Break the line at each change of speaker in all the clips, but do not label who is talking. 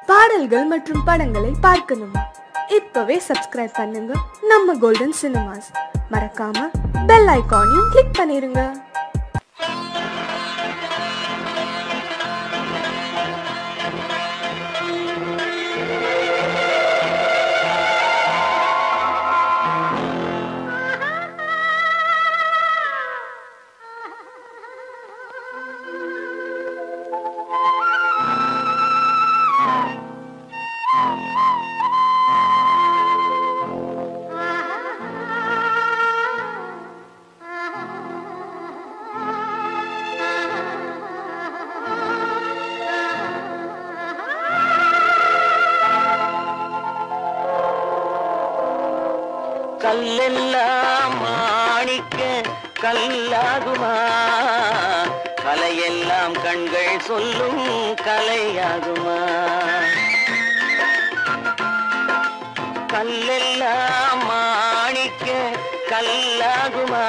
பாடல்கள் மற்றும் படங்களை பார்க்கணுமா? இப்பவே சப்ஸ்கிரைப் பண்ணுங்க நம்ம கோல்டன் சினிமாஸ். மறக்காம பெல் ஐகானையும் கிளிக் பண்ணிருங்க.
கல்லெல்லாம் மாணிக்க கல்லாகுமா, கலையெல்லாம் கண்கள் சொல்லும் கலையாகுமா. கல்லெல்லாம் மாணிக்க கல்லாகுமா,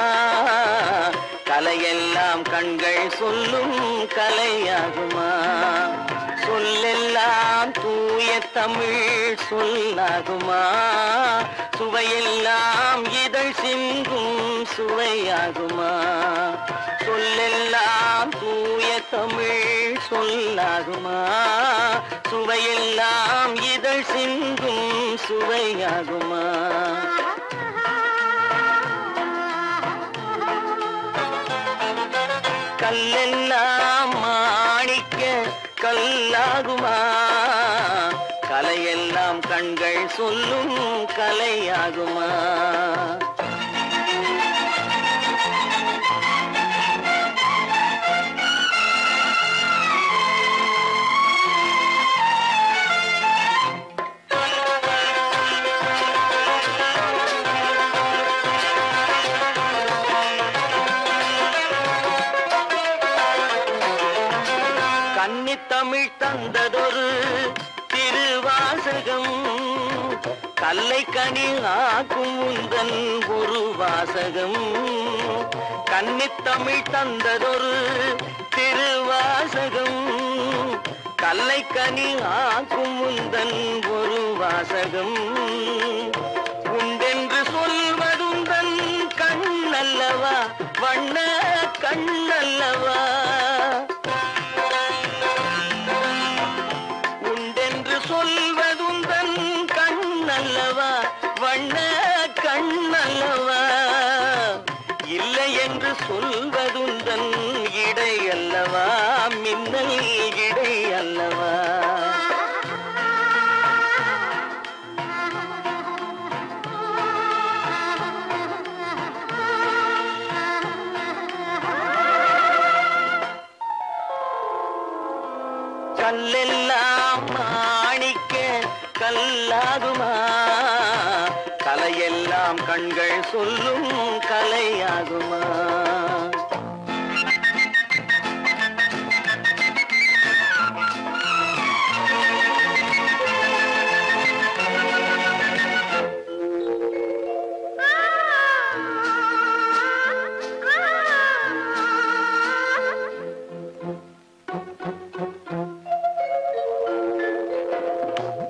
கலையெல்லாம் கண்கள் சொல்லும் கலையாகுமா. சொல்லெல்லாம் தூய தமிழ் சொல்லாகுமா, சுவையெல்லாம் இதழ் சிந்தும் சுவையாகுமா. சொல்லெல்லாம் தூய தமிழ் சொல்லாகுமா, சுவையெல்லாம் இதழ் சிந்தும் சுவையாகுமா. கல்லெல்லாம் மாணிக்க கல்லாகுமா, கலையெல்லாம் கண்கள் சொல்லும் கலையாகுமா. கன்னித்தமிழ் தந்ததொரு திருவாசகம், கல்லை கனி ஆக்கும் உந்தன் ஒரு வாசகம். கன்னித்தமிழ் தந்ததொரு திருவாசகம், கல்லை கனி ஆக்கும் உந்தன் ஒரு வாசகம். உண்டென்று சொல்வதுந்தன் கண்ணல்லவா, வண்ண கண்ணல்லவா. சொல்வதுந்தன் கண்ணல்லவா, வண்ண கண்ணல்லவா. இல்லை என்று சொல்வதுந்தன் இடை அல்லவா, மின்னல் இடை அல்லவா. கல்லெல்லாம் மாணிக்க கல்லாகுமா, கலையெல்லாம் கண்கள் சொல்லும் கலையாகுமா.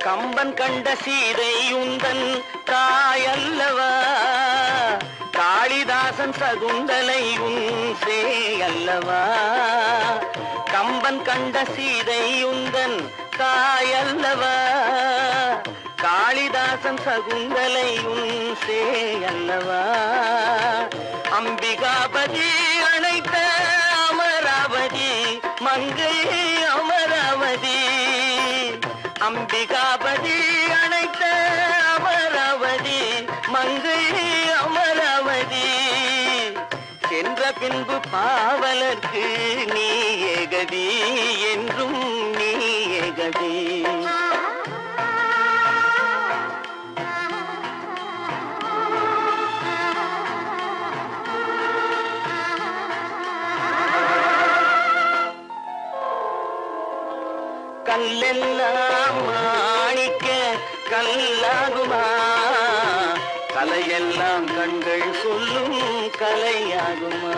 கம்பன் கண்ட சீதை உந்தன் தாயல்லவா, காளிதாசன் சகுந்தலை உன் சேயல்லவா. கம்பன் கண்ட சீதை உந்தன் தாயல்லவா, காளிதாசன் சகுந்தலை உன் சேயல்லவா. அம்பிகாபதி அணைத்த அமராவதி மங்கை அமராவதி. அம்பிகாபதி அணைத்த அமராவதி மங்கை அமராவதி. சென்ற பின்பு பாவலர்க்கு நீ ஏகதி, என்றும் நீ ஏகதி. கல்லெல்லாம் மாணிக்க கல்லாகுமா, கலையெல்லாம் கண்கள் சொல்லும் கலையாகுமா.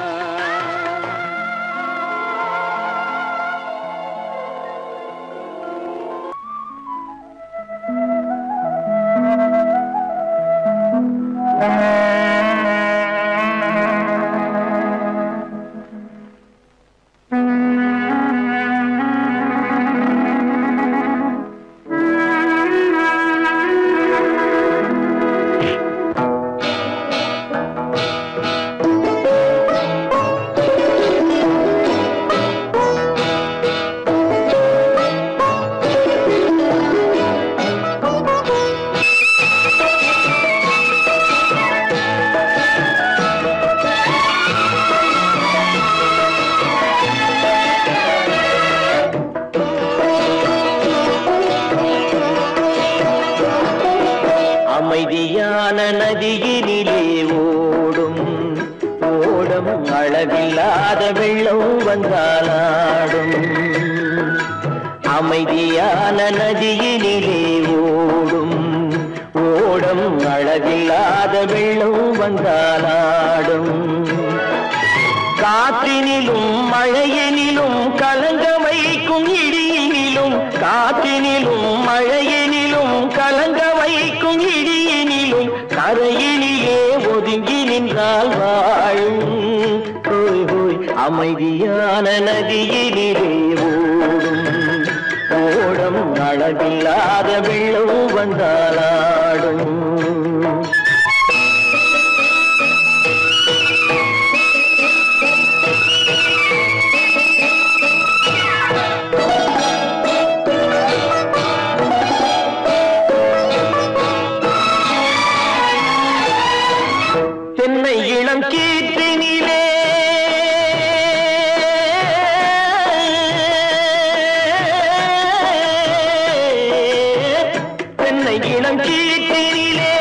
நதியினிலே ஓடும் ஓடம் அளவில்லாத வெள்ளம் வந்தாலாடும் அமைதியான நதியினிலே ஓடும் ஓடம் அளவில்லாத வெள்ளம் வந்தாலாடும் காற்றினிலும் மழையினிலும் கலங்க வைக்கும் இடியினிலும் காற்றினிலும் மழையினிலும் கலங்க வைக்கும் இடியினிலும் கரையினிலே ஒதுங்கி நின்றால் வாழும் அமைதியான நதியினிலே ஓடும் ஓடம் அளவில்லாத வெள்ளம் வந்தாலாடும் தென்னை இளம் கீற்றினிலே தென்னை இளம் கீற்றினிலே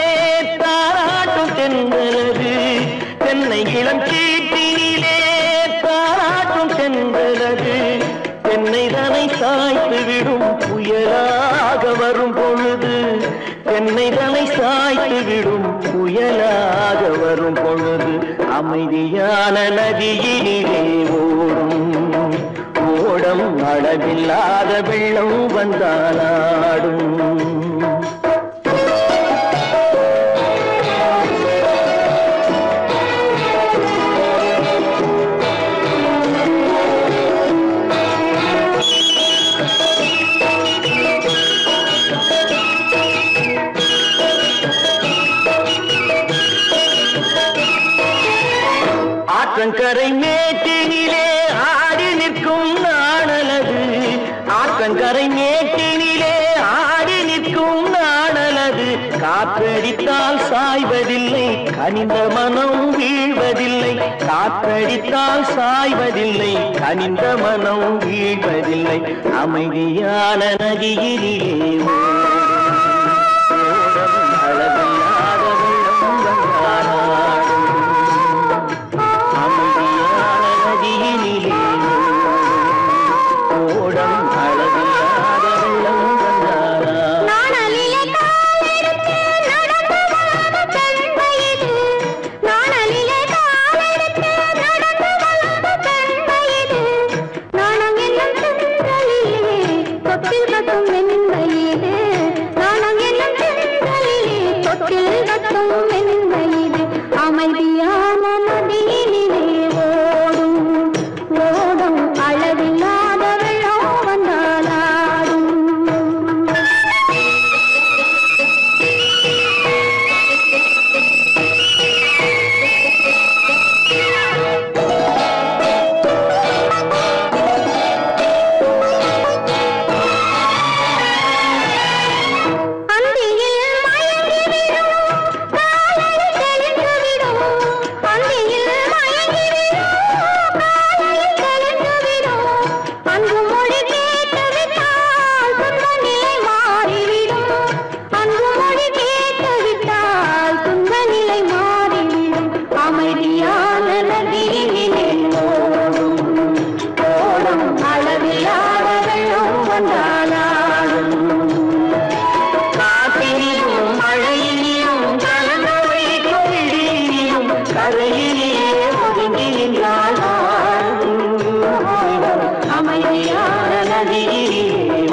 தாராட்டும் தென்றலது தென்னை இளம் கீற்றினிலே தாராட்டும் தென்றலது தென்னை தனை சாய்த்து விடும் புயலாக வரும் பொழுது தென்னை தனை சாய்த்து விடும் புயலாக வரும் பொழுது அமைதியான நதியினிலே ஓடும் ஓடம் அளவில்லாத வெள்ளம் வந்தாலாடும் ஆற்றங்கரை மேட்டினிலே ஆடி நிற்கும் நாணலது ஆற்றங்கரை மேட்டினிலே ஆடி நிற்கும் நாணலது காற்றடித்தால் சாய்வதில்லை கனிந்த மனம் வீழ்வதில்லை காற்றடித்தால் சாய்வதில்லை கனிந்த மனம் வீழ்வதில்லை அமைதியான நதியினிலே அளவில்லாத வெள்ளம் வந்தாலாடும் அமைதியான நதியினிலே ஓடம் அளவில்லாத வெள்ளம் வந்தாலாடும்
அமைதியான நதியினிலே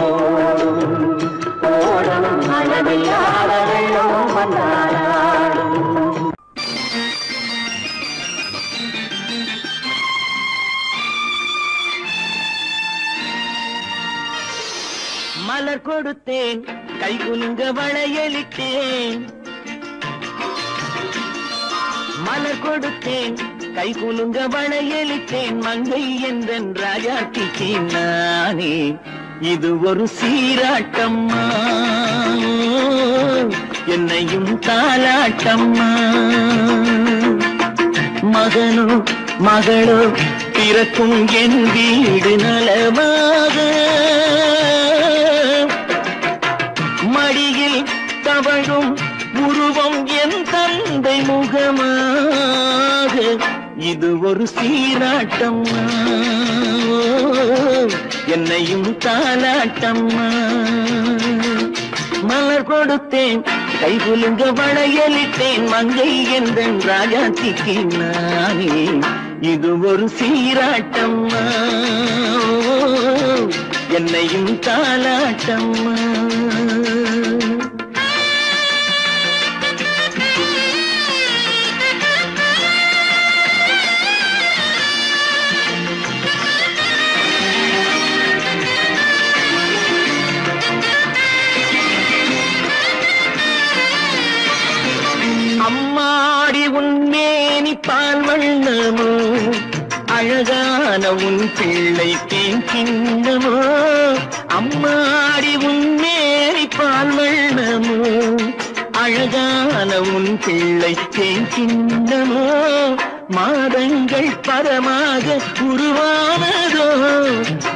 ஓடும் ஓடும் அளவில்லாத வெள்ளம் வந்தாலாடும்
மலர் கொடுத்தேன் கை குலுங்க வளையலிட்டேன் மலர் கொடுத்தேன் கை குலுங்க வளையலிட்டேன் மங்கை என்றன் ராஜாத்திக்கு நானே இது ஒரு சீராட்டம்மா என்னையும் தாலாட்டம்மா மகனோ மகளோ பிறக்கும் என் வீடு நலமாக மடியில் தவழும் உருவம் என் சுகமாக இது ஒரு சீராட்டம்மா என்னையும் தாலாட்டம்மா மலர் கொடுத்தேன் கை குலுங்க வளையலிட்டேன் மங்கை எந்தன் ராஜாத்திக்கு நானே இது ஒரு சீராட்டம்மா என்னையும் தாலாட்டம்மா அம்மாடி உன்மேனி பால் வண்ணமோ அழகான உன் பிள்ளை தேன் கிண்ணமோ அம்மாடி உன்மேனி பால் வண்ணமோ அழகான உன் பிள்ளை தேன் கிண்ணமோ மாதங்கள் பரமாக உருவானதோ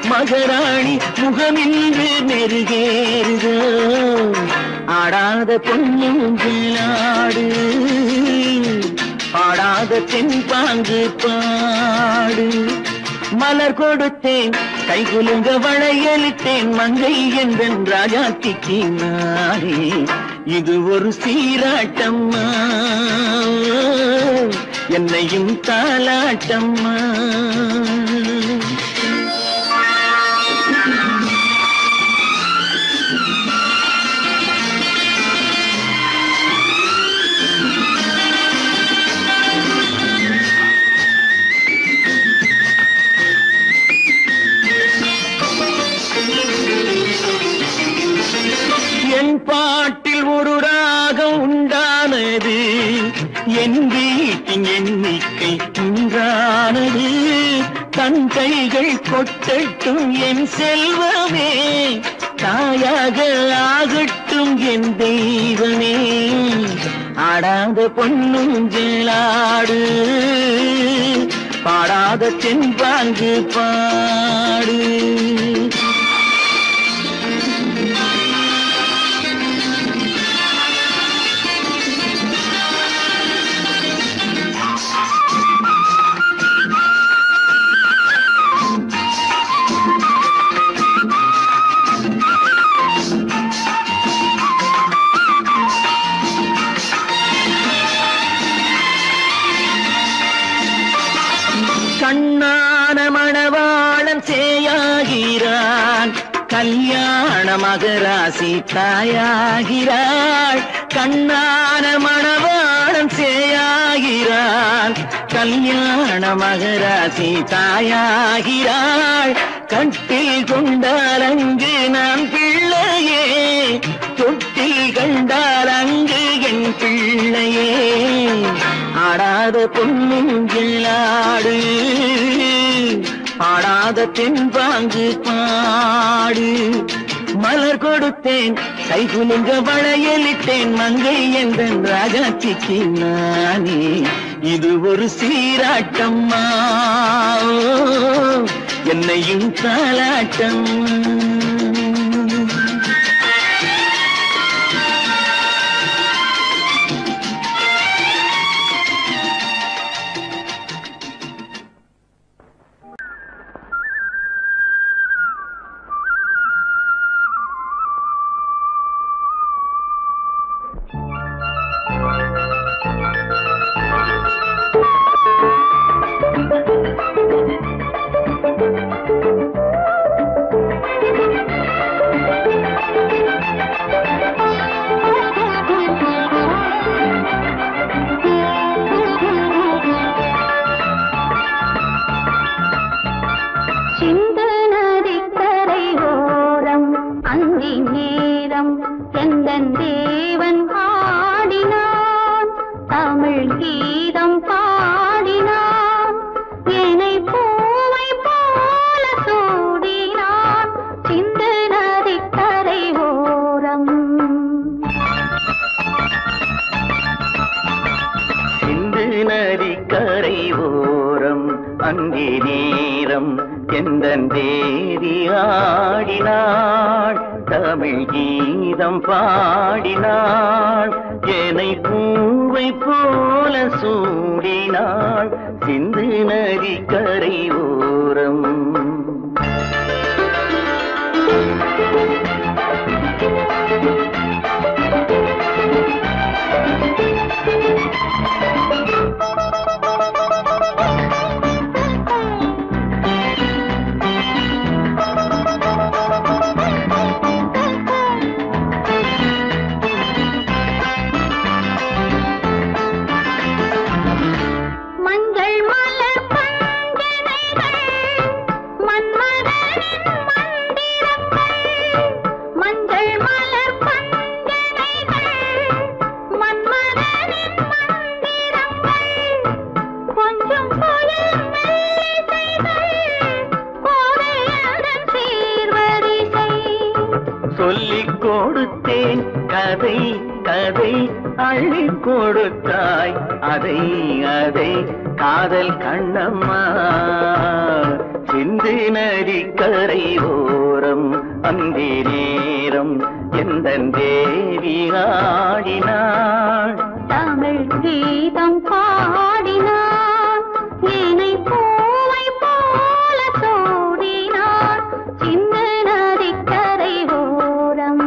மகராணி முகமின்று நெருகேறுதோ ஆடாத பொன்னுங்களாடு பாடாத தென்பாங்கு பாடு மலர் கொடுத்தேன் கை குலுங்க வளையலிட்டேன் மங்கை எந்தன் ராஜாத்திக்கு நானே இது ஒரு சீராட்டம்மா என்னையும் தாலாட்டம்மா என் பாட்டில் ஒரு ராகம் உண்டானது என் வீட்டின் எண்ணிக்கை உண்டானது தன் கைகள் கொட்டட்டும் என் செல்வமே தாயாக ஆகட்டும் என் தெய்வமே ஆடாத பொன்னுங்களாடு பாடாத தென்பாங்கு பாடு கண்ணான மணவாளன் சேயாகிறான் கல்யாண மகராசி தாயாகிறாள் கண்ணான மணவாளன் சேயாகிறான் கல்யாண மகராசி தாயாகிறாள் கட்டில் கொண்டால் அங்கு நான் பிள்ளையே தொட்டில் கண்டால் அங்கு என் பிள்ளையே ஆடாத பொன்னுங்களாடு ஆடாத தென்பாங்கு பாடு மலர் கொடுத்தேன் கை குலுங்க வளையலிட்டேன் மங்கை எந்தன் ராஜாத்திக்கு நானே இது ஒரு சீராட்டம்மா என்னையும் தாலாட்டம்மா நதிக்கரை ஓரம் அங்கே நேரம் எந்தன் தேவி ஆடினாள் தமிழ் கீதம் பாடினாள் என்னை பூவை போல சூடினாள் சிந்து நதி கரை ஓரம் சொல்லிக் கொடுத்தேன் கதை கதை அள்ளி கொடுத்தாய் அதை அதை காதல் கண்ணம்மா சிந்து நதி கரை ஓரம் அந்தி நேரம் எந்த தேவி ஆடினாள்
தமிழ் கீதம் பாடினாள் என்னை பூவை போல சூடினாள் சின்ன நதிக்கரை ஓரம்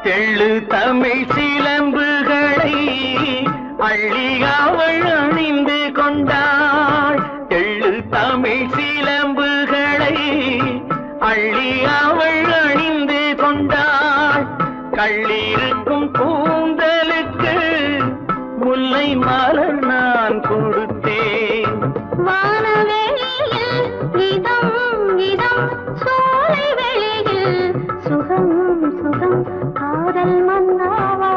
தெள்ளு தமிழ் சிலம்புகளை அள்ளி அவள் அணிந்து கொண்டாள் தெள்ளு தமிழ் சிலம்புகளை அள்ளி அவள் அணிந்து கொண்டாள் கள்ளிருக்கும் கூந்தலுக்கு முல்லை மலர் நான் கொடுத்தேன்
வானவெளியில் இதம் இதம் சோலை வெளியில் சுகம் சுகம் காதல் மன்னாவா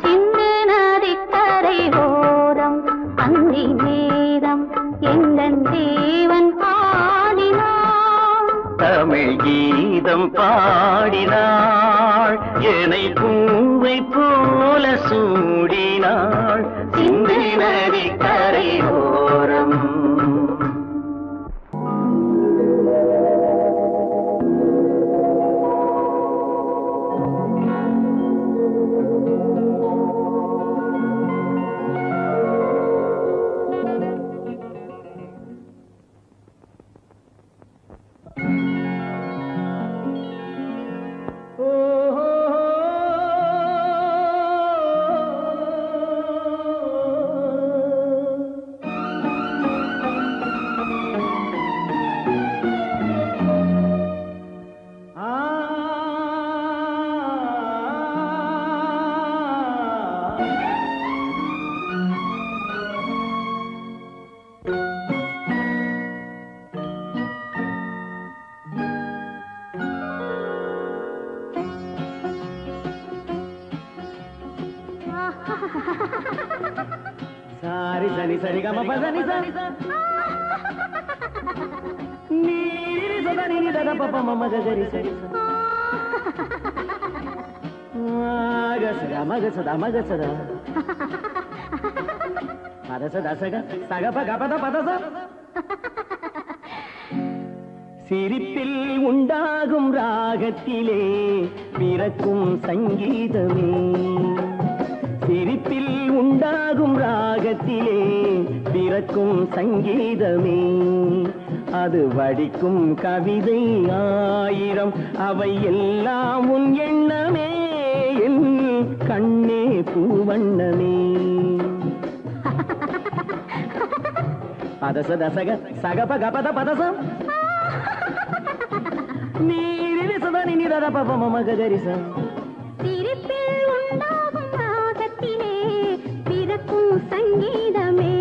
சிந்து நதிக்கரை ஓரம் அந்தி நேரம் எங்கள் தேவன் ஆடினான்
தமிழ் கீதம் பாடினாள் என்னை பூவை போல சூடினாள் சிந்து நதி கரை ஓரம் సారి సని సరి గమ పదని సని నీరి సదని ని దద పప మమ గరి సరి మగ సద పద సద సగ సగ పగ పద పద స சிரிப்பில் உண்டாகும் ராகத்திலே பிறக்கும் சங்கீதமே சிரிப்பில் உண்டாகும் ராகத்திலே பிறக்கும் சங்கீதமே அது வடிக்கும் கவிதை ஆயிரம் அவை எல்லாம் உன் எண்ணமே என் கண்ணே பூவண்ணமே பதச தசக சகப கபத பதசம் நீரில் சதனி நிதர பப மம கரிச
சிரிப்பில் உண்டாகும் ராகத்திலே பிறக்கும் சங்கீதமே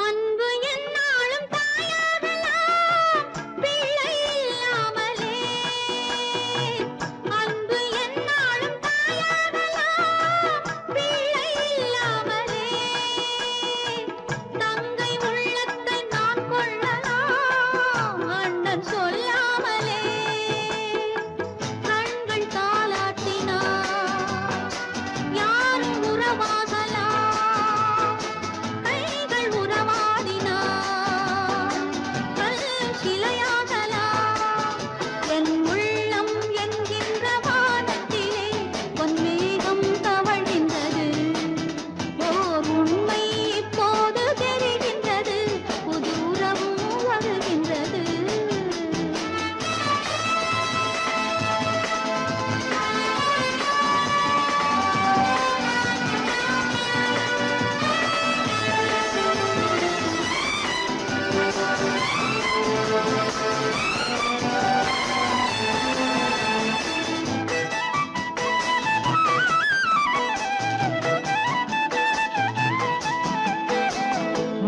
அன்பு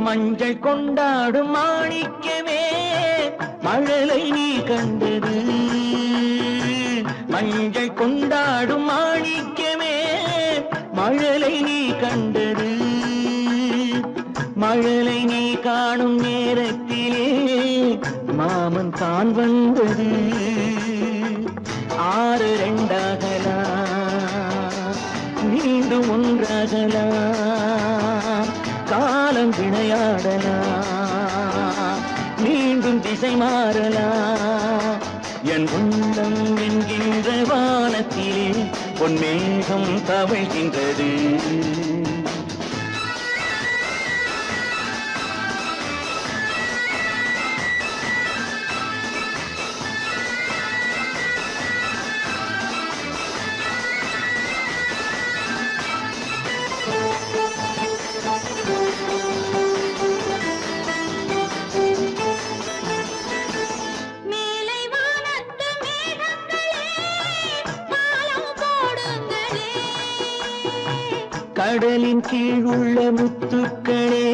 மஞ்சள் கொண்டாடும் மாணிக்கமே மழலை நீ கண்டது மஞ்சள் கொண்டாடும் மாணிக்கமே மழலை நீ கண்டது மழலை நீ காணும் நேரத்திலே மாமன் தான் வந்தது 6 2ஆகலாம் மீண்டும் ஒன்றாகலாம் காலம் விளையாடலாம் மீண்டும் திசை மாறலாம் என் உள்ளம் என்கின்ற வானத்திலே பொன்மேகம் தவழ்கின்றது கடலின் கீழ் உள்ள முத்துக்களே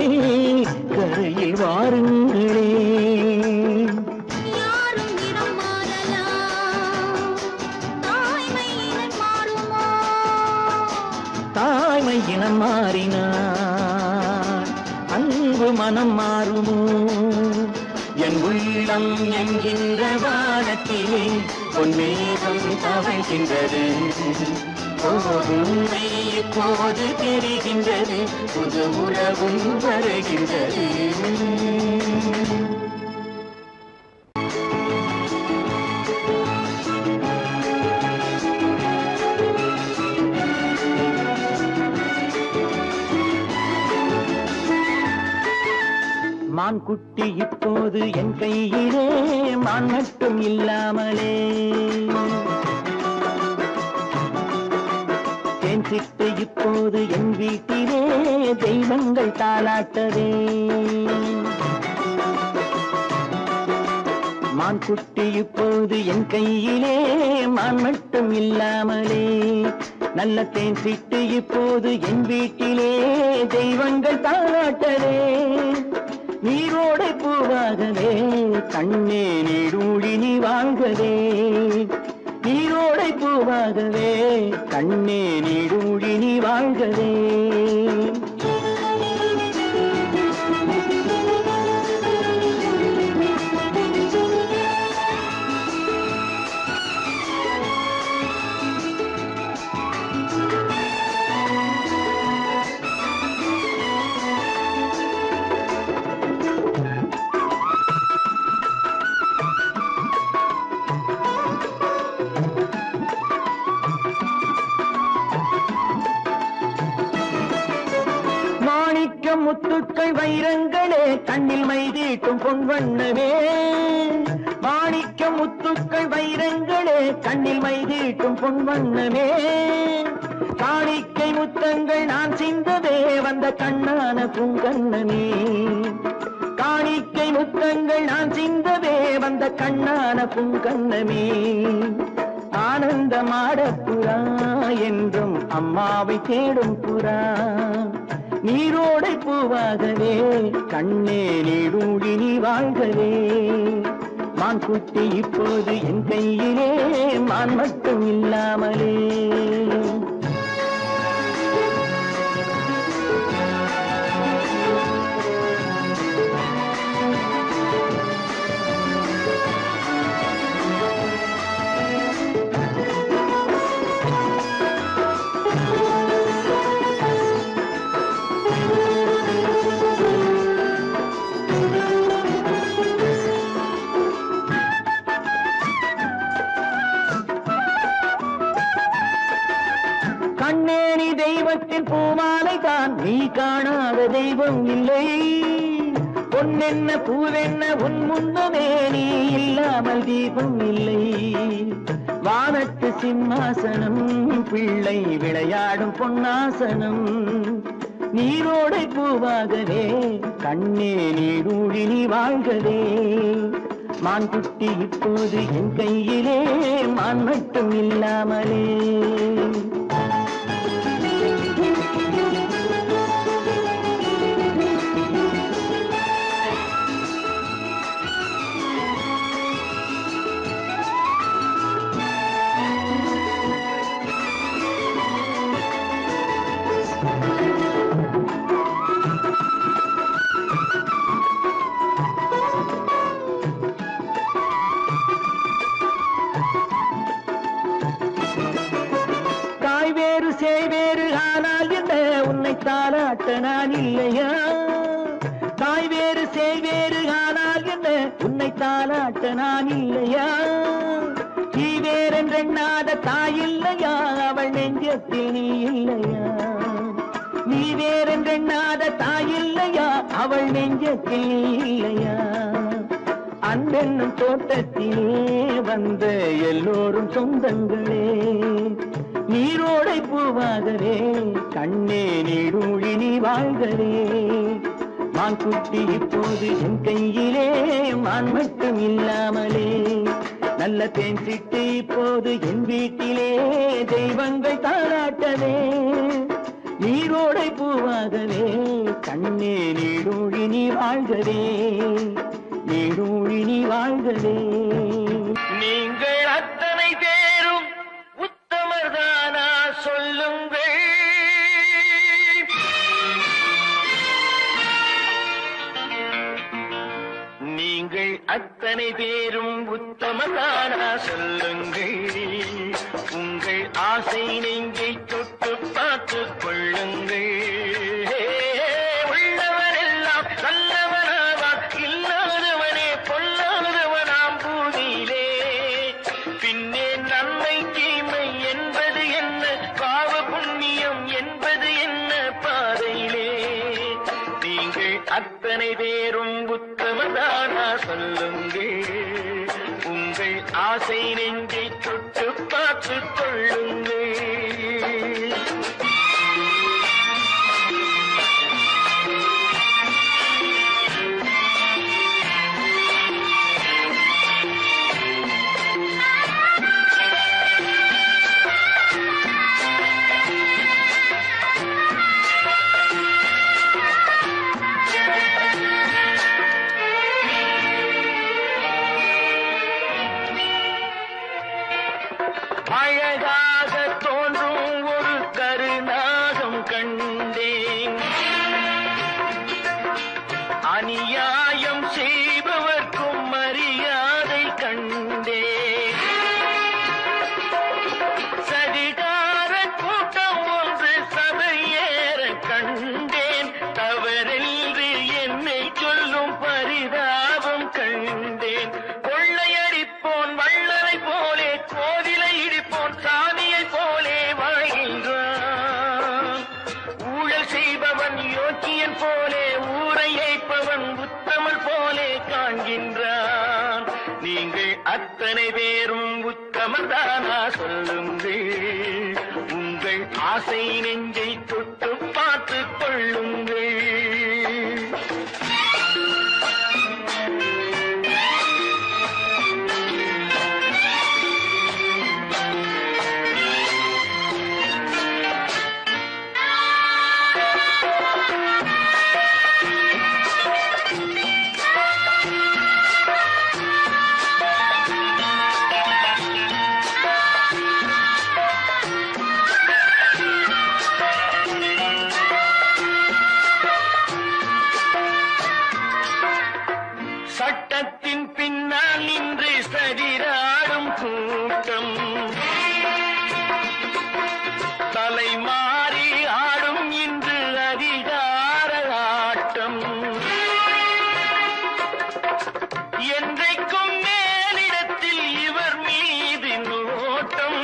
கரையில் வாருங்களே
யாரும் இனம் மாறலாம் தாய்மை இனம் மாறுமோ
தாய்மை இனம் மாறினார் அன்பு மனம் மாறுமோ என் உள்ளம் என்கின்ற வானத்திலே பொன்மேகம் தவழ்கின்றது உண்மை இப்போது தெரிகின்றது புது உறவும் வருகின்றது மான் குட்டி இப்போது என் கையிலே மான் மட்டும் இல்லாமலே சிட்டு இப்போது என் வீட்டிலே தெய்வங்கள் தாளாட்டதே மான் குட்டி இப்போது என் கையிலே மான் மட்டும் இல்லாமலே நல்ல தேன் சிட்டு இப்போது என் வீட்டிலே தெய்வங்கள் தாளாட்டதே நீரோடை பூவாகவே கண்ணே நீடூழி நீ வாழ்கவே நீரோடை பூவாகவே கண்ணே நீடூழி நீ வாழ்கவே முத்துக்கள் வைரங்களே கண்ணில் மைதீட்டும் பொன்வண்ணமே மாணிக்க முத்துக்கள் வைரங்களே கண்ணில் மைதீட்டும் பொன்வண்ணமே காணிக்கை முத்தங்கள் நான் சிந்தவே வந்த கண்ணான பூங்கண்ணமே காணிக்கை முத்தங்கள் நான் சிந்தவே வந்த கண்ணான பூங்கண்ணமே ஆனந்தமாட புறா என்றும் அம்மாவை தேடும் புறா நீரோடை பூவாகவே கண்ணே நீடூழி நீ வாழ்கவே மான் குட்டி இப்போது என் கையிலே மான் மட்டும் இல்லாமலே கண்ணேனி தெய்வத்தின் பூமாலை தான் நீ காணாத தெய்வம் இல்லை பொன்னென்ன பூவென்ன உன் முன்னமே நீ இல்லாமல் தீபம் இல்லை வானத்து சிம்மாசனம் பிள்ளை விளையாடும் பொன்னாசனம் நீரோடை பூவாகவே கண்ணே நீடூழி நீ வாழ்கவே மான் குட்டி இப்போது என் கையிலே மான் மட்டும் இல்லாமலே நான் இல்லையா? தாய் வேறு சேய் வேறு ஆனால் என்ன, உன்னை தாலாட்ட நான் இல்லையா? நீ வேறென்றெண்ணாத தாய் இல்லையா, அவள் நெஞ்சத்தில் நீ இல்லையா? நீ வேறென்றெண்ணாத தாய் இல்லையா, அவள் நெஞ்சத்தில் நீ இல்லையா? அன்பென்னும் தோட்டத்திலே வந்த எல்லோரும் சொந்தங்களே, நீரோடை பூவாகவே கண்ணே நீடூழி நீ வாழ்கவே. மான் குட்டி இப்போது என் கையிலே, மான் மட்டும் இல்லாமலே. நல்ல தேன் சிட்டு இப்போது என் வீட்டிலே, தெய்வங்கள் தாராட்டவே. நீரோடை பூவாகவே கண்ணே நீடூழி நீ வாழ்கவே, நீடூழி நீ வாழ்கவே. நீங்கள் அத்தனை பேரும் உத்தமர்தானா சொல்லுங்கள். நீங்கள் அத்தனை பேரும் உத்தமர்தானா சொல்லுங்கள். உங்கள் ஆசை நெஞ்சை தொட்டு பார்த்துக் கொள்ளுங்கள். உள்ளவரெல்லாம் நல்லவனாவான், இல்லாதவனே பொல்லாதவனாம் பூமியிலே. பின்னே நன்மை தீமை என்பது என்ன, பாவ புண்ணியம் என்பது என்ன பாதையிலே. நீங்கள் அத்தனை பேரும் உத்தமதானா சொல்லுங்கள். உங்கள் ஆசை நெஞ்சை தொட்டு பார்த்துக் கொள்ளுங்கள். அழகாக தோன்றும் ஒரு கருநாகம் கண்டேன், அநியாயம் செய்பவர்க்கும் மரியாதை கண்டேன். சதிகார கூட்டம் ஒன்று சபையேற கண்டேன், தவறென்று என்னை சொல்லும் பரிதாபம் கண்டேன். கொள்ளையடிப்போன் வள்ளலை போலே, கோவிலை இடிப்போன் சாமியை போலே வாழ்கின்றான். ஊழல் செய்பவன் யோக்கியன் போலே, ஊரை ஏய்ப்பவன் உத்தமல் போலே காண்கின்றான். நீங்கள் அத்தனை பேரும் உத்தமதானா சொல்லுங்கள். உங்கள் ஆசை நெஞ்சை தொட்டு பார்த்துக் கொள்ளுங்கள். சட்டத்தின் பின்னால் நின்று சதிராடும் கூட்டம், தலைமாறி ஆடும் இன்று அதிகார ஆட்டம். என்றைக்கும் மேலிடத்தில் இவர் மீது நோட்டம்,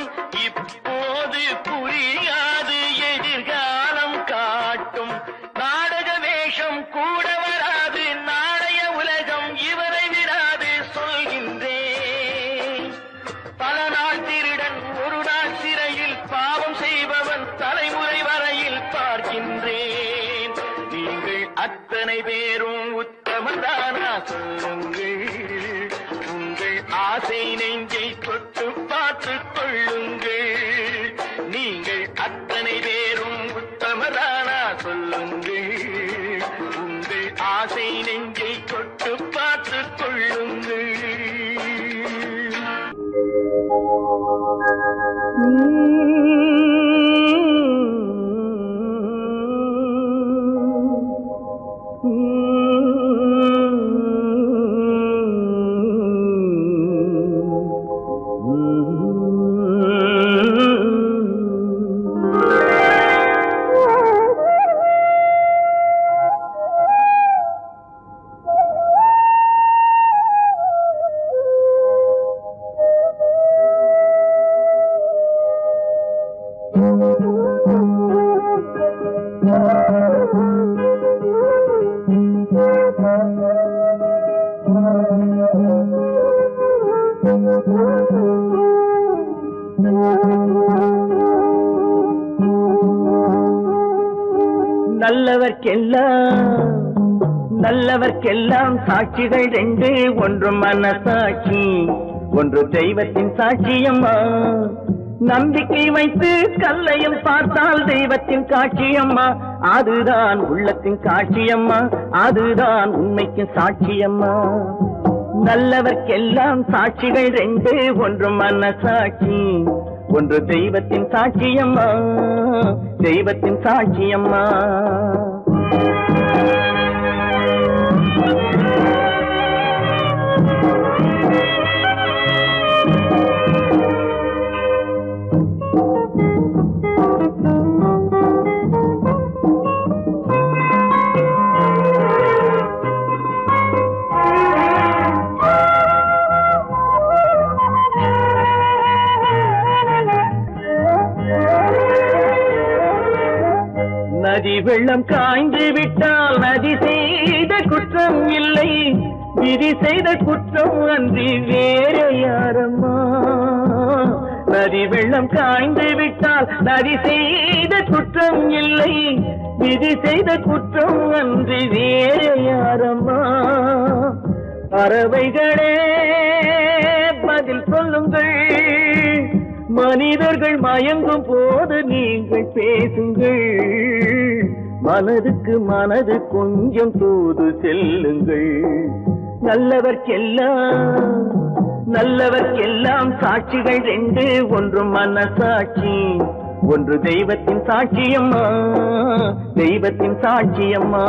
இப்போது புரியாது எதிர்காலம் காட்டும். நாடக வேஷம் கூட வராது, நாளைய உலகம் இவரை விடாது சொல்கின்றேன். பல நாள் திருடன் ஒரு நாள் சிறையில், பாவம் செய்பவன் தலைமுறை வரையில் பார்க்கின்றேன். நீங்கள் அத்தனை பேரும் உத்தமதானா சொல்லுங்கள். உங்கள் ஆசை நெஞ்சை தொட்டு பார்த்துக் கொள்ளுங்கள். நீங்கள் அத்தனை பேரும் உத்தமதானா சொல்லுங்கள். உங்கள் ஆசை நெஞ்சை தொட்டு பார்த்துக் கொள்ளுங்கள். நல்லவர்க்கெல்லாம் சாட்சிகள் ரெண்டு, ஒன்று மனசாட்சி, ஒன்று தெய்வத்தின் சாட்சியம்மா. நம்பிக்கை வைத்து கல்லையும் பார்த்தால் தெய்வத்தின் காட்சியம்மா. அதுதான் உள்ளத்தின் காட்சியம்மா, அதுதான் உண்மைக்கு சாட்சியம்மா. நல்லவர்க்கெல்லாம் சாட்சிகள் ரெண்டு, ஒன்று மனசாட்சி, ஒன்று தெய்வத்தின் சாட்சியம்மா, தெய்வத்தின் சாட்சியம்மா. நதி வெள்ளம் காய்ந்து விட்டால் நதி செய்த குற்றம் இல்லை, விதி செய்த குற்றம் அன்றி வேற யாரம்மா. நதி வெள்ளம் காய்ந்து விட்டால் நதி செய்த குற்றம் இல்லை, விதி செய்த குற்றம் அன்றி வேற யாரம்மா. பறவைகளே பதில் சொல்லுங்கள், மனிதர்கள் மயங்கும் போது நீங்கள் பேசுங்கள், மனதுக்கு மனது கொஞ்சம் தூது செல்லுங்கள். நல்லவர்க்கெல்லாம் சாட்சிகள் ரெண்டு, ஒன்று மனசாட்சி, ஒன்று தெய்வத்தின் சாட்சியம்மா, தெய்வத்தின் சாட்சியம்மா.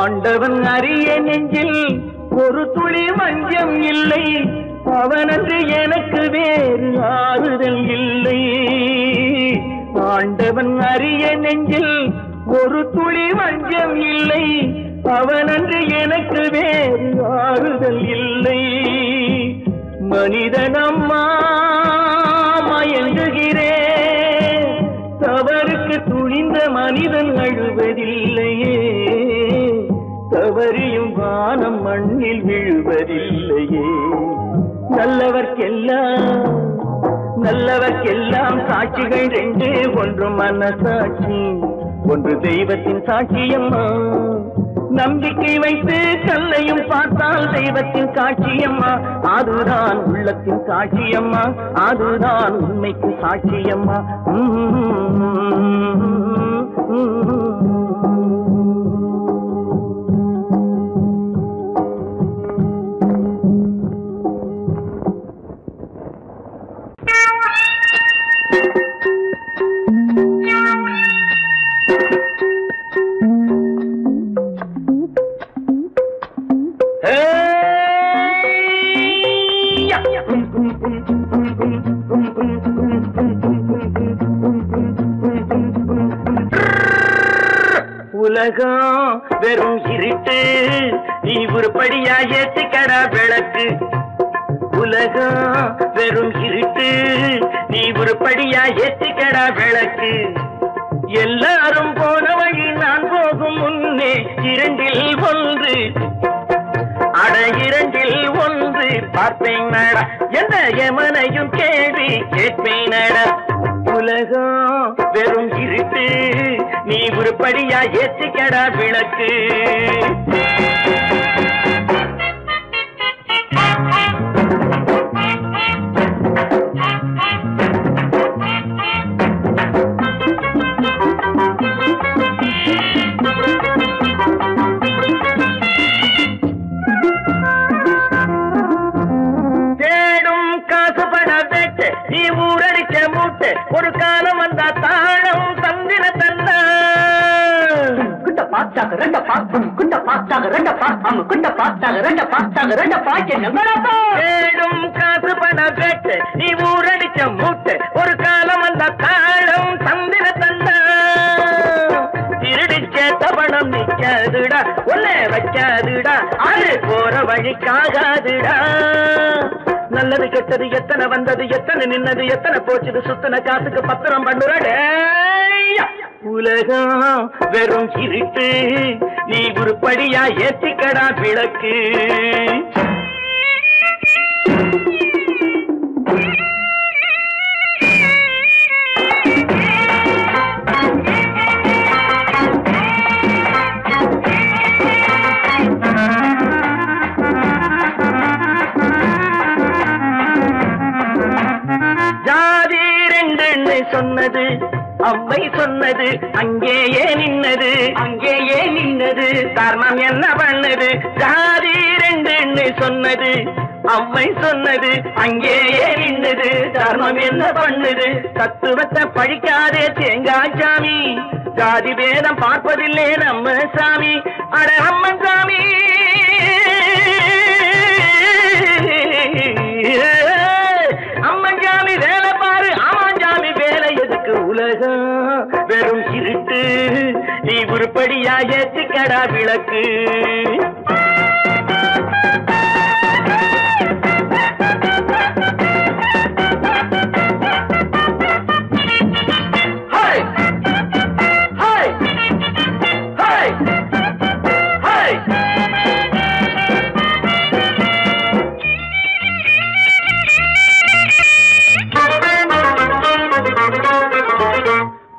ஆண்டவன் அறிய நெஞ்சில் ஒரு துளி வஞ்சம் இல்லை, அவனன்று எனக்கு வேறு ஆறுதல் இல்லை. ஆண்டவன் அறிய நெஞ்சில் ஒரு துளி வஞ்சம் இல்லை, அவனன்று எனக்கு வேறு ஆறுதல் இல்லை. மனிதனம்மா மயங்குகிறேன், தவறுக்கு துணிந்த மனிதன் அழுவதில்லையே, தவறியும் வானம் மண்ணில் விழுவதில்லையே. நல்லவர்க்கெல்லாம் சாட்சிகள் ரெண்டு, ஒன்று மனசாட்சி, ஒன்று தெய்வத்தின் சாட்சியம்மா. நம்பிக்கை வைத்து கல்லையும் பார்த்தால் தெய்வத்தின் காட்சியம்மா, அதுதான் உள்ளத்தின் காட்சியம்மா, அதுதான் உண்மைக்கு சாட்சியம்மா. உலகம் வெறும் இருட்டு, நீ உருப்படியா ஏத்திக்கடா விளக்கு. உலகம் வெறும் இருட்டு, நீ உருப்படியா ஏத்திக்கடா விளக்கு. எல்லாரும் போன வழி நான் போகும் முன்னே இரண்டில் ஒன்று, அட இரண்டில் ஒன்று பார்ப்பேன் நட, எந்த எமனையும் கேள்வி கேட்பேன் நட. உலகம் வெறும் இருட்டு, நீ உருப்படியா ஏத்திக்கடா விளக்கு. தேடும் காசு பட வேட்டு, நீ ஊரடிச்ச மூட்டு, ஒரு காலம் வந்தா தாழம் தந்திர தந்தா. குண்ட பாச்சாக ரெண்ட பாக்கும், குண்ட பாச்சாக ரெண்ட பாக்காம, குண்ட பாச்சாக ரெண்ட பாச்சாக ரெண்ட பாக்க. தேடும் காசு பட வேட்டு, நீ ஊரடிச்ச மூட்டு, ஒரு காலம் வந்தா தாழம் தந்திர தந்தா. திருடிச்ச தவணம் நிக்காதுடா, ஒல்ல வைக்காது ஆகாதுடா, அது போற வழிக்காகாதுடா. நல்லது கெட்டது எத்தனை வந்தது, எத்தனை நின்னது, எத்தனை போச்சுது, சுத்தன காசுக்கு பத்திரம் பண்ணுறடே. உலகம் வெறும் இருட்டு, நீ உருப்படியா ஏத்திக்கடா விளக்கு. ஜாதி ரெண்டு சொன்னது அம்மை சொன்னது, அங்கேயே நின்னது, அங்கேயே நின்னது, தர்மம் என்ன பண்ணது. ஜாதி ரெண்டு சொன்னது அம்மை சொன்னது, அங்கேயே நின்னது, தர்மம் என்ன பண்ணுது. தத்துவத்தை பழிக்காதே தேங்காய் சாமி, ஜாதி வேதம் பார்ப்பதில்லை நம்ம சாமி. அட அம்மன் சாமி, அம்மன் சாமி வேலை பாரு, ஆமான் சாமி வேலை எதுக்கு. உலகம் வெறும் இருட்டு, நீ உருப்படியா ஏத்திக்கடா விளக்கு.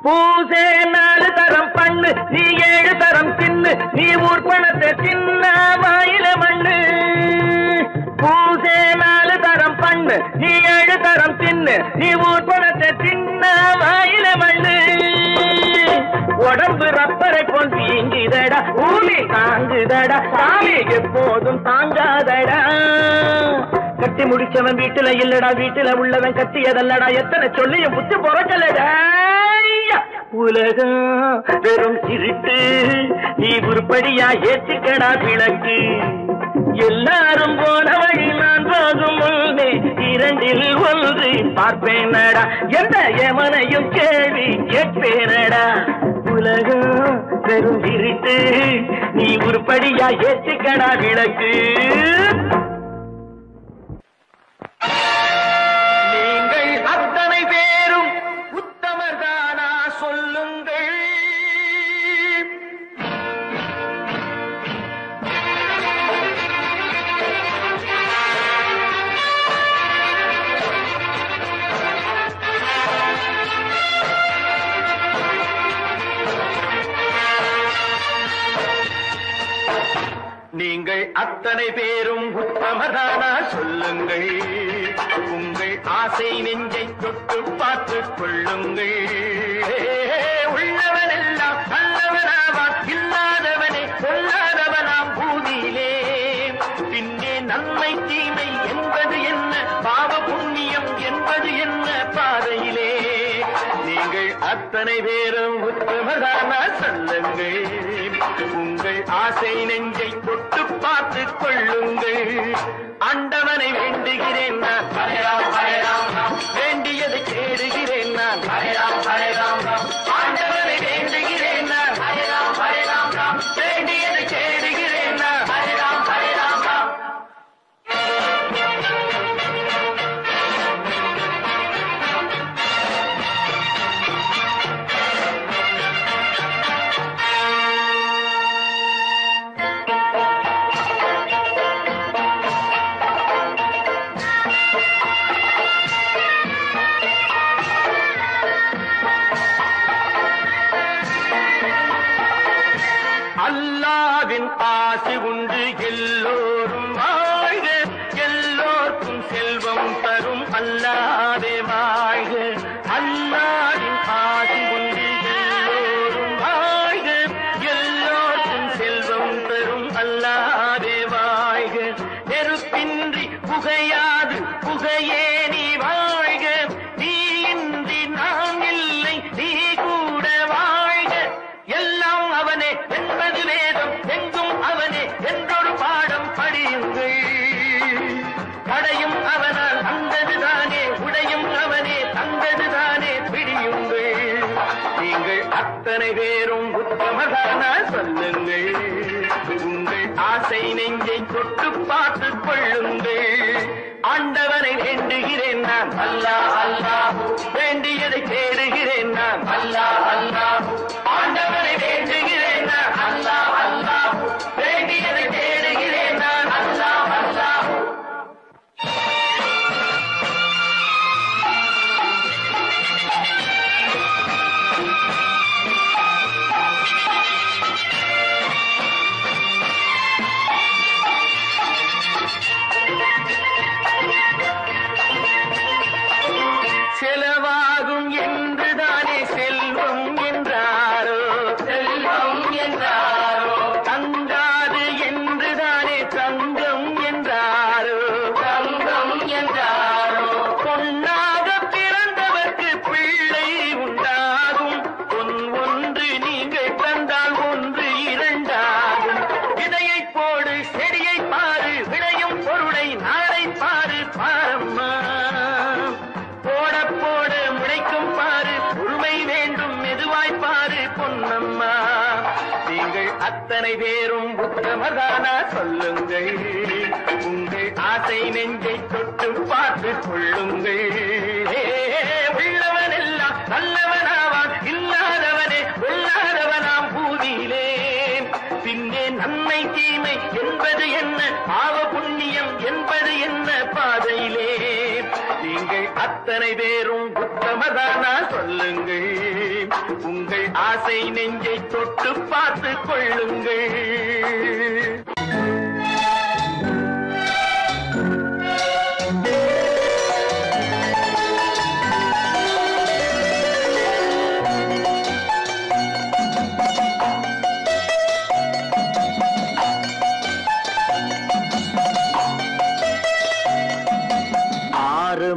பூசே 4 தரம் பண்ணு, நீ 7 தரம் தின்னு, நீ ஊர் பணத்தை தின்ன வாயில மண்ணு. பூசே 4 தரம் பண்ணு, நீ 7 தரம் தின்னு, நீ ஊர் பணத்தை தின்ன வாயில மண்ணு. உடம்பு ரப்பரை போல் வீங்குதடா, ஊமி தாங்குதடா, சாமி எப்போதும் தாங்காதடா. கட்டி முடிச்சவன் வீட்டுல இல்லடா, வீட்டுல உள்ளவன் கட்டியதல்லடா, எத்தனை சொல்லியும் புத்தி பொறக்கலடா. உலகம் வெறும் இருட்டு, நீ உருப்படியா ஏத்திக்கடா விளக்கு. எல்லாரும் போன வழி நான் போகும் முன்னே 2ல் 1 பார்ப்பேனடா, எந்த எமனையும் கேள்வி கேட்பேனடா. உலகம் வெறும் இருட்டு, நீ உருப்படியா ஏத்திக்கடா விளக்கு. நீங்கள் அத்தனை பேரும் உத்தமர்தானா சொல்லுங்கள். நீங்கள் அத்தனை பேரும் உத்தமதானா சொல்லுங்கள். உங்கள் ஆசை நெஞ்சை தொட்டு பார்த்து கொள்ளுங்கள். உள்ளவன் எல்லாம் நல்லவனாவான், இல்லாதவனே சொல்லாதவனாம் பூமியிலே. பின்னே நன்மை தீமை என்பது என்ன, பாவ புண்ணியம் என்பது என்ன பாதையிலே. நீங்கள் அத்தனை பேரும் உத்தமதானா சொல்லுங்கள். உங்கள் ஆசை நெஞ்சை தொட்டு பார்த்து கொள்ளுங்கள். ஆண்டவனை வேண்டுகிறேன் நான், வேண்டியதை கேடுகிறேன் நான். ஆண்டவனை வேண்டுகிறேன் நான், வேண்டியதை கேடுகிறேன் நான். அல்லாவின் ஆசி உண்டு எல்லோரும் வாழ்க, எல்லோருக்கும் செல்வம் தரும் அல்லாவே வாழ்க. அல்லாவின் ஆசி உண்டு எல்லோரும் வாழ்க, எல்லோருக்கும் செல்வம் தரும் அல்லாவே வாழ்க. நெருப்பின்றி புகையாது புகையே நீ வாழ்க, நீ இன்றி நான் இல்லை நீ கூட வாழ்க. எல்லாம் அவனே என்பது வேதம், எங்கும் அவனே என்றொரு பாடம் படியுங்கள். படையும் அவனால் வந்ததுதானே, உடையும் அவனே தந்ததுதானே பிடியுங்கள். நீங்கள் அத்தனை பேரும் உத்தமதானா சொல்லுங்கள். உங்கள் ஆசை வேண்டுகிறேன் நான் அல்லாஹ் அல்லாஹ் வேண்டியதை தேடுகிறேன் நான் அல்லாஹ் அல்லாஹ் ஆண்டவனை வேண்டுகிறேன் நான் அல்லாஹ் அல்லாஹ் வேண்டியதை தேடுகிறேன் நான் அல்லாஹ் அல்லாஹ் செலவாகும் என்றுதானே செல்வம் என்றாரோ செல்வம் என்றாரோ தங்காது என்றுதானே தங்கம் என்றாரோ தங்கம் என்றாரோ பொன்னாக பிறந்தவர்க்கு பிள்ளை உண்டாகும் பொன் ஒன்று நீங்கள் தந்தால் ஒன்று இரண்டாகும் விதையை போடு செடியை பாரு விளையும் பொருளை நாளை பாரு பாரம்மா போட போட முளைக்கும் பாரு உரிமை வேண்டும் மெதுவாய் பாரு பொன்னம்மா நீங்கள் அத்தனை பேரும் உத்தமதானா சொல்லுங்கள் உங்கள் ஆசை நெஞ்சை தொட்டு பார்த்து கொள்ளுங்கள் உள்ளவன் எல்லாம் நல்லவனாவான் இல்லாதவனே கொள்ளாதவனாம் பூதியிலே பின்னே நன்மை தீமை என்பது என்ன பாவ புண்ணியம் என்பது என்ன பாதையிலே நீங்கள் அத்தனை பேரும் உத்தமதானா சொல்லுங்கள் உங்கள் ஆசை நெஞ்சை தொட்டு பார்த்து கொள்ளுங்கள்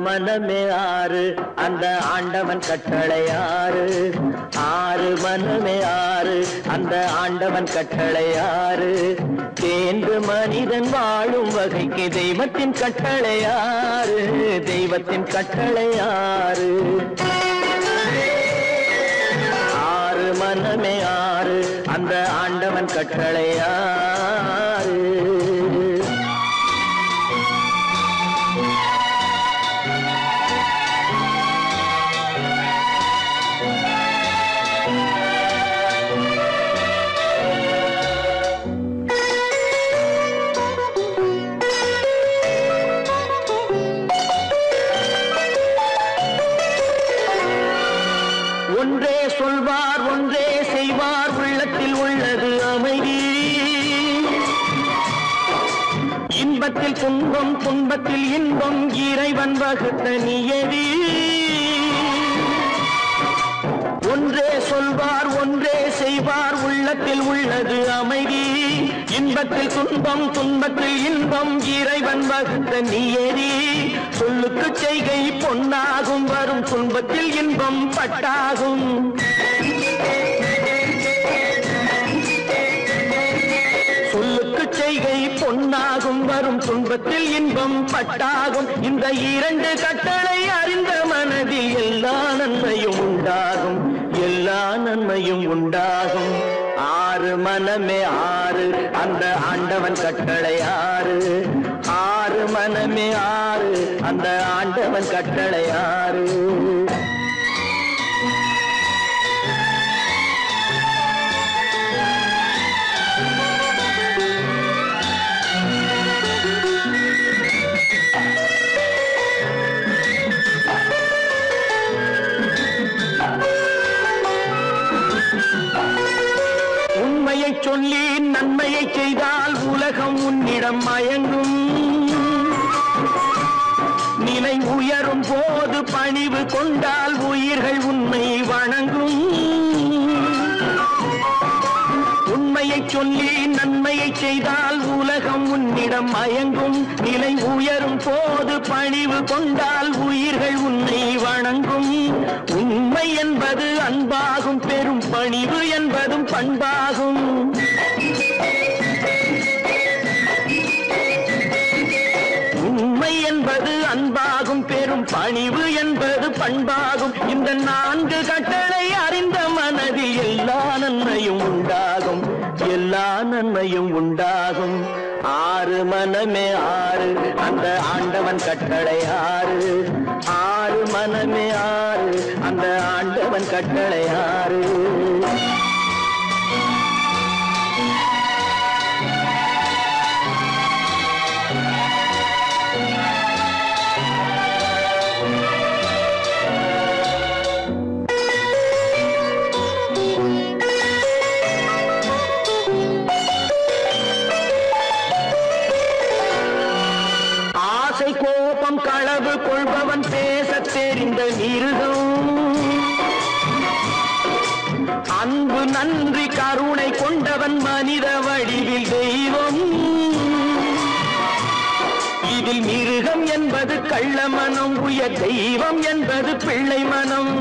மனமே ஆறு அந்த ஆண்டவன் கட்டளை ஆறு ஆறு மனமே ஆறு அந்த ஆண்டவன் கட்டளை ஆறு தேர்ந்து மனிதன் வாழும் வகைக்கு தெய்வத்தின் கட்டளை ஆறு தெய்வத்தின் கட்டளை ஆறு ஆறு மனமே ஆறு அந்த ஆண்டவன் கட்டளை ஆறு ஒன்றே சொல்வார் ஒன்றே செய்வார் உள்ளத்தில் உள்ளது அமைதி இன்பத்தில் துன்பம் துன்பத்தில் இன்பம் இறைவன் வகுத்த நியதி ஒன்றே சொல்வார் ஒன்றே செய்வார் உள்ளத்தில் உள்ளது அமைதி இன்பத்தில் துன்பம் துன்பத்தில் இன்பம் இறைவன் வகுத்த நியதி சொல்லுக்கு செய்கை பொன்னாகும் வரும் துன்பத்தில் இன்பம் பட்டாகும் சொல்லுக்கு செய்கை பொன்னாகும் வரும் துன்பத்தில் இன்பம் பட்டாகும் இந்த இரண்டு கட்டளை அறிந்த மனதில் எல்லா நன்மையும் உண்டாகும் எல்லா நன்மையும் உண்டாகும் ஆறு மனமே ஆறு அந்த ஆண்டவன் கட்டளை ஆறு ஆறு மனமே ஆறு அந்த ஆண்டவன் கட்டளை ஆறு உண்மையை சொல்லி நன்மையை செய்தால் உலகம் உன்னிடம் மயங்கும் நிலை உயரும் போது பணிவு கொண்டால் உயிர்கள் உன்னை வணங்கும் உண்மையை சொல்லி நன்மையை செய்தால் உலகம் உன்னிடம் மயங்கும் நிலை உயரும் போது பணிவு கொண்டால் உயிர்கள் உன்னை வணங்கும் உண்மை என்பது அன்பாகும் பெரும் பணிவு என்பதும் பண்பாகும் உண்மை என்பது அன்பாகும் பெரும் பணிவு என்பது பண்பாகும் இந்த நான்கு கட்டளை அறிந்த மனதில் எல்லா நன்மையும் உண்டாகும் எல்லா நன்மையும் உண்டாகும். ஆறு மனமே ஆறு, அந்த ஆண்டவன் கட்டளை ஆறு. ஆறு மனமே ஆறு, அந்த ஆண்டவன் கட்டளை ஆறு. கோபம் களவு கொள்பவன் பேசத் தெரிந்த மிருகம். அன்பு நன்றி கருணை கொண்டவன் மனித வடிவில் தெய்வம். இதில் மிருகம் என்பது கள்ள மனம், உயர் தெய்வம் என்பது பிள்ளை மனம்.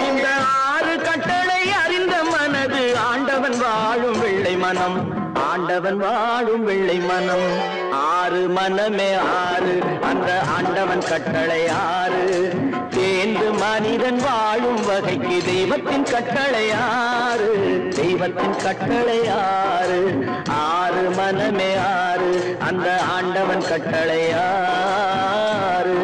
இந்த ஆறு கட்டளை அறிந்த மனது ஆண்டவன் வாழும் வெள்ளை மனம். ஆண்டவன் வாழும் வெள்ளை மனம். ஆறு மனமே ஆறு, அந்த ஆண்டவன் கட்டளை ஆறு. தேர்ந்து மனிதன் வாழும் வகைக்கு தெய்வத்தின் கட்டளை ஆறு. தெய்வத்தின் கட்டளை ஆறு. ஆறு மனமே ஆறு, அந்த ஆண்டவன் கட்டளை ஆறு.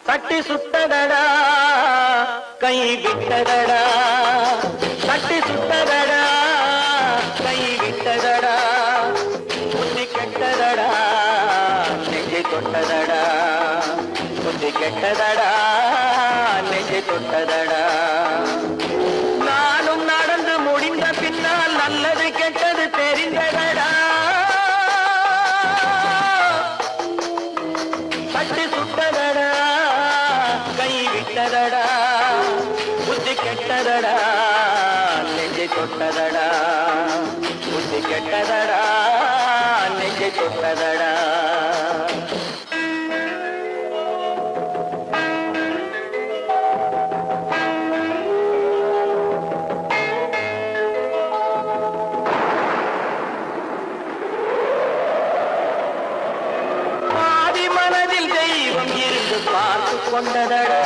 தட்டி சுட்டதடா கை விட்டதடா, தட்டி சுட்டதடா கை விட்டதடா. புத்தி கெட்டதடா நெஞ்சை தொட்டதடா, புத்தி கெட்டதடா நெஞ்சை தொட்டதடா. நானும் நடந்து முடிந்த பின்னால் நல்லது கெட்டது தெரிந்ததடா. தட்டி சுட்டதடா கை விட்டதடா, புத்தி கெட்டதடா நெஞ்சை தொட்டதடா, புத்தி கெட்டதடா நெஞ்சை தொட்டதடா. பார்த்து கொண்டதடா,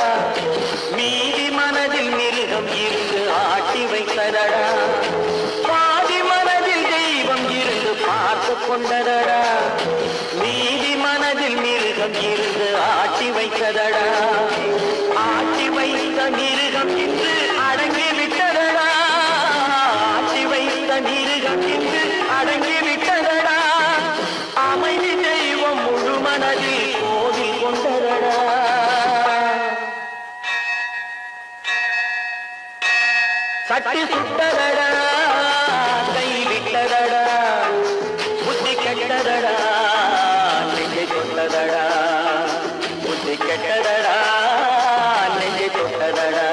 மீதி மனதில் மிருகம் இருந்து ஆட்டி வைத்ததடா. பாதி மனதில் தெய்வம் இருந்து பார்த்து கொண்டதடா, மீதி மனதில் மிருகம் இருந்து ஆட்டி வைத்ததடா. ஆட்டி வைத்த மிருகம் இன்று அடங்கி விட்டதடா, ஆட்டி வைத்த மிருகம் இன்று அடங்கி விட்டதடா. அமைதி தெய்வம் முழு மனதில் கோவில் கொண்டதடா. சட்டி சுட்டதடா கை விட்டதடா, புத்தி கெட்டதடா நெஞ்சை தொட்டதடா, புத்தி கெட்டதடா நெஞ்சை தொட்டதடா.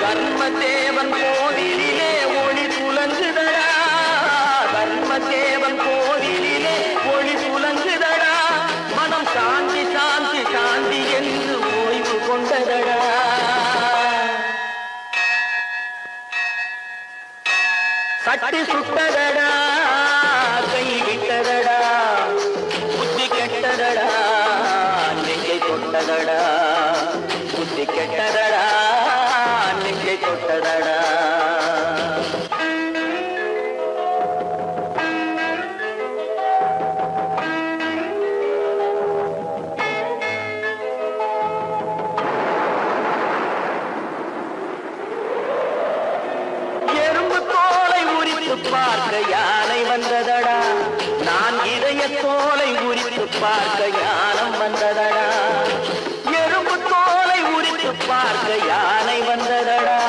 தர்மதேவன் கோவிலிலே ஒளி புலங்குதடா, தர்மதேவன் கோவிலிலே ஒளி புலங்குதடா. மனம் சாந்தி சாந்தி சாந்தி என்று ஓய்வு கொண்டதடா. சட்டி சுட்டதடா கை விட்டதடா, புத்தி கெட்டதடா நெஞ்சை தொட்டதடா, புத்தி கெட்டதடா நெஞ்சை தொட்டதடா. எறும்பு தோலை உரித்து பார்க்க யானை வந்ததடா, நான் இதய தோலை உரித்து பார்க்க ஞானம் வந்ததடா. எறும்பு பார்க்க யானை வந்ததடா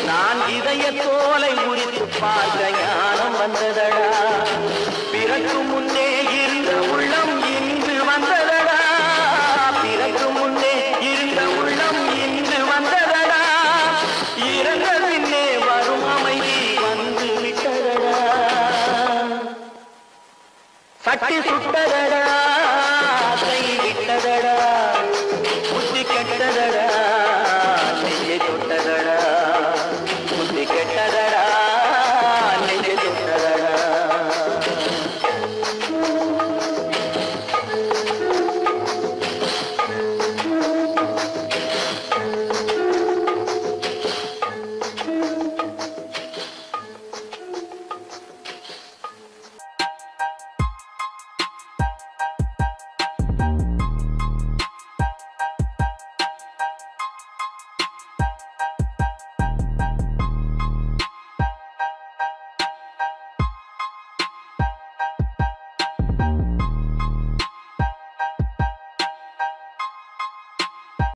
நான் இதய தோலை உரித்து பார்க்க ஞானம் வந்ததடா பிறகு முன்னே இருந்த உள்ளம் இன்று வந்ததடா பிறகு முன்னே இருந்த உள்ளம் இன்று வந்ததடா இறந்த பின்னே வரும் அமைதி வந்து விட்டதடா சட்டி சுட்டதடா